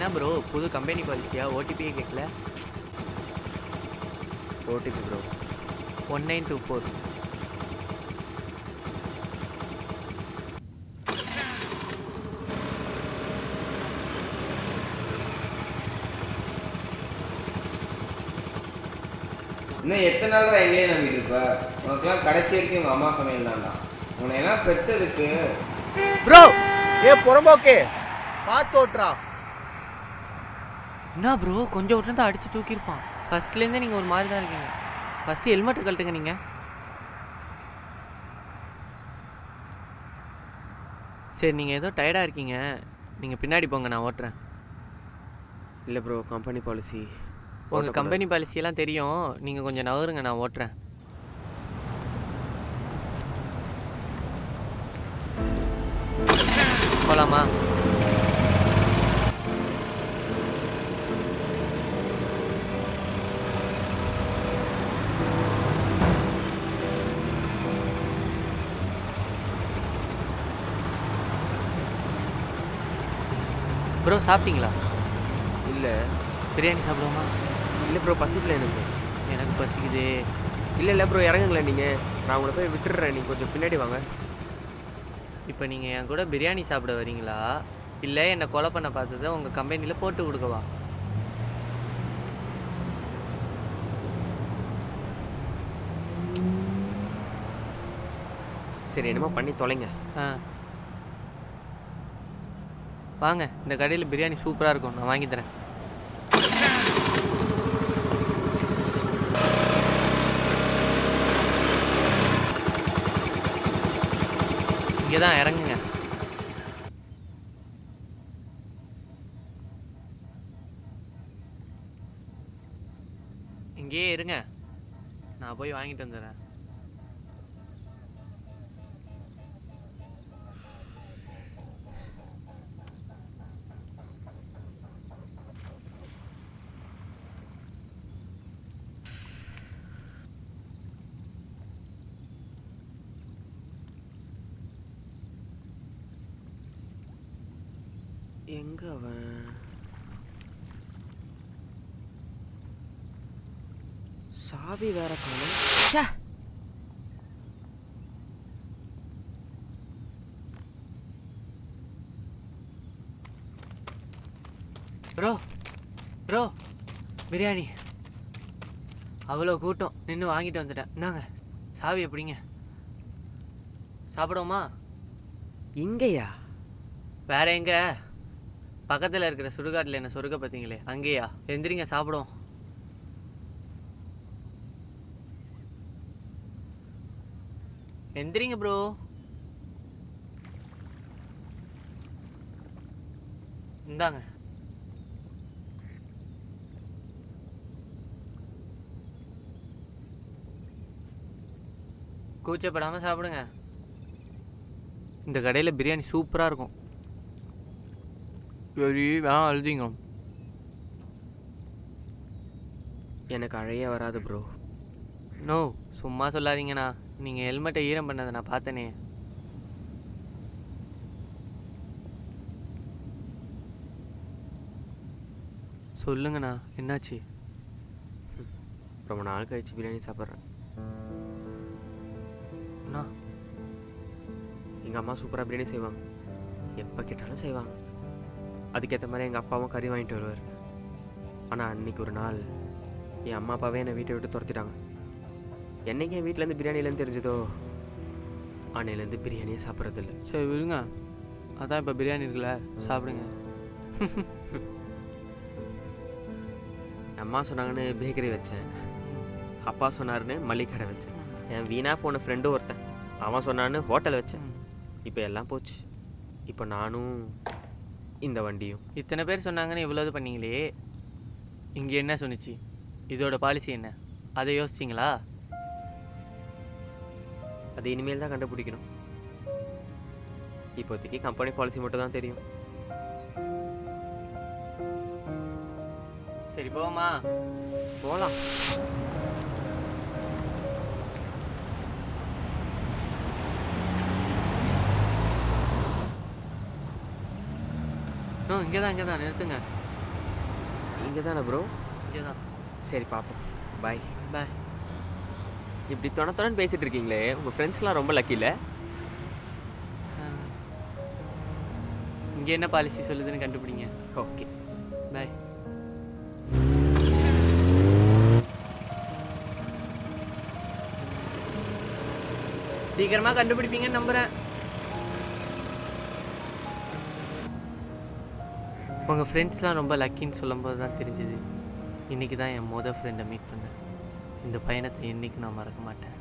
என்ன ப்ரோ புது கம்பெனி பாலிசியா ஓடிபியே கேட்கல? OTP bro 1924. இன்னும் எத்தனை நாள் எங்களே நம்பிட்டு இருப்ப? உனக்குலாம் கடைசி வரைக்கும் உங்கள் அம்மா சமையல் தான்டா. உன்னை எல்லாம் பெற்றதுக்கு ப்ரோ புறம்போக்கே பார்த்து ஓட்டுறா. என்ன ப்ரோ கொஞ்சம் விட்டு தான் அடித்து தூக்கியிருப்பான். ஃபஸ்ட்லேருந்தே நீங்கள் ஒரு மாதிரி தான் இருக்கீங்க. ஃபஸ்ட்டு ஹெல்மெட்டை கழட்டுங்க நீங்கள். சரி நீங்கள் ஏதோ டயர்டாக இருக்கீங்க, நீங்கள் பின்னாடி போங்க, நான் ஓட்டுறேன். இல்லை ப்ரோ கம்பெனி பாலிசி. உங்கள் கம்பெனி பாலிசியெல்லாம் தெரியும், நீங்கள் கொஞ்சம் நவருங்க, நான் ஓட்டுறேன். போகலாமா? ப்ரோ சாப்பிட்டீங்களா? இல்லை பிரியாணி சாப்பிடுவோமா? இல்லை ப்ரோ பசிக்கல எனக்கு பசிக்குது. இல்லை ப்ரோ இறங்குங்களேன் நீங்கள், நான் உங்களை போய் விட்டுடுறேன், நீங்கள் கொஞ்சம் பின்னாடி வாங்க. இப்போ நீங்கள் என் கூட பிரியாணி சாப்பிட வரீங்களா, இல்லை என்னை கொலை பண்ண பார்த்ததை உங்கள் கம்பெனியில் போட்டு கொடுக்கவா? சரி என்னமோ பண்ணி தொலைங்க. வாங்க, இந்த கடையில் பிரியாணி சூப்பராக இருக்கும், நான் வாங்கி தரேன். இங்கே தான் இறங்குங்க. இங்கேயே இருங்க, நான் போய் வாங்கிட்டு வந்துடுறேன். எங்க அவன்? சாவி வேற காணும். ப்ரோ ப்ரோ பிரியாணி அவ்வளோ கூட்டம் நின்று வாங்கிட்டு வந்துட்டேன். இந்தாங்க சாவி எப்படிங்க? சாப்பிடுவோமா? இங்கேயா? வேற எங்க? பக்கத்தில் இருக்கிற சுடுகாட்டில் என்ன சொருக்க பார்த்தீங்களே அங்கேயா? எந்திரிங்க சாப்பிடுவோம். எந்திரிங்க ப்ரோ. இந்தாங்க. கூச்சப்படாமல் சாப்பிடுங்க. இந்த கடையில் பிரியாணி சூப்பராக இருக்கும். சரி அழுதிங்க. எனக்கு அழைய வராது ப்ரோ. நோ சும்மா சொல்லாதீங்கண்ணா, நீங்கள் ஹெல்மெட்டை ஈரம் பண்ணதை நான் பார்த்தனே. சொல்லுங்கண்ணா, என்னாச்சு? ரொம்ப நாள் கழிச்சு பிரியாணி சாப்பிட்றேன். அண்ணா எங்கள் அம்மா சூப்பராக பிரியாணி செய்வாங்க, எப்போ கேட்டாலும் செய்வாங்க. அதுக்கேற்ற மாதிரி எங்கள் அப்பாவும் கறி வாங்கிட்டு வருவார். ஆனால் அன்றைக்கி ஒரு நாள் என் அம்மா அப்பாவே என்னை வீட்டை விட்டு துரத்திட்டாங்க. என்றைக்கு என் வீட்டிலேருந்து பிரியாணிலேருந்து தெரிஞ்சதோ அன்னையிலேருந்து பிரியாணியே சாப்பிட்றதில்ல. சரி விடுங்க, அதான் இப்போ பிரியாணி இருக்குல்ல, சாப்பிடுங்க. அம்மா சொன்னாங்கன்னு பேக்கரி வச்சேன், அப்பா சொன்னார்னு மளிகை கடை வச்சேன், என் வீணாக போன ஃப்ரெண்டும் ஒருத்தன் அவன் சொன்னான்னு ஹோட்டல் வச்சேன். இப்போ எல்லாம் போச்சு. இப்போ நானும் இந்த வண்டியும். இத்தனை பேர் சொன்னாங்கன்னு இவ்வளோ இது பண்ணீங்களே, இங்கே என்ன சொன்னிச்சு? இதோட பாலிசி என்ன, அதை யோசிச்சிங்களா? அது இனிமேல் தான் கண்டுபிடிக்கணும். இப்போதைக்கு கம்பெனி பாலிசி மட்டும் தான் தெரியும். சரி போமா, போகலாம். இங்கே தான் நிறுத்துங்க. இங்கே தானே ப்ரோ? இங்கே தான். சரி பார்ப்போம். பாய். பாய். இப்படி தொணத்தொணன்னு பேசிகிட்டு இருக்கீங்களே, உங்கள் ஃப்ரெண்ட்ஸ்லாம் ரொம்ப லக்கி இல்லை? இங்கே என்ன பாலிசி சொல்லுதுன்னு கண்டுபிடிங்க. Okay bye. சீக்கிரமாக கண்டுபிடிப்பீங்கன்னு நம்புகிறேன். உங்கள் ஃப்ரெண்ட்ஸ்லாம் ரொம்ப லக்கின்னு சொல்லும்போது தான் தெரிஞ்சுது. இன்றைக்கி தான் என் ஃப்ரெண்டை மீட் பண்ணேன். இந்த பயணத்தை என்றைக்கும் நான் மறக்க மாட்டேன்.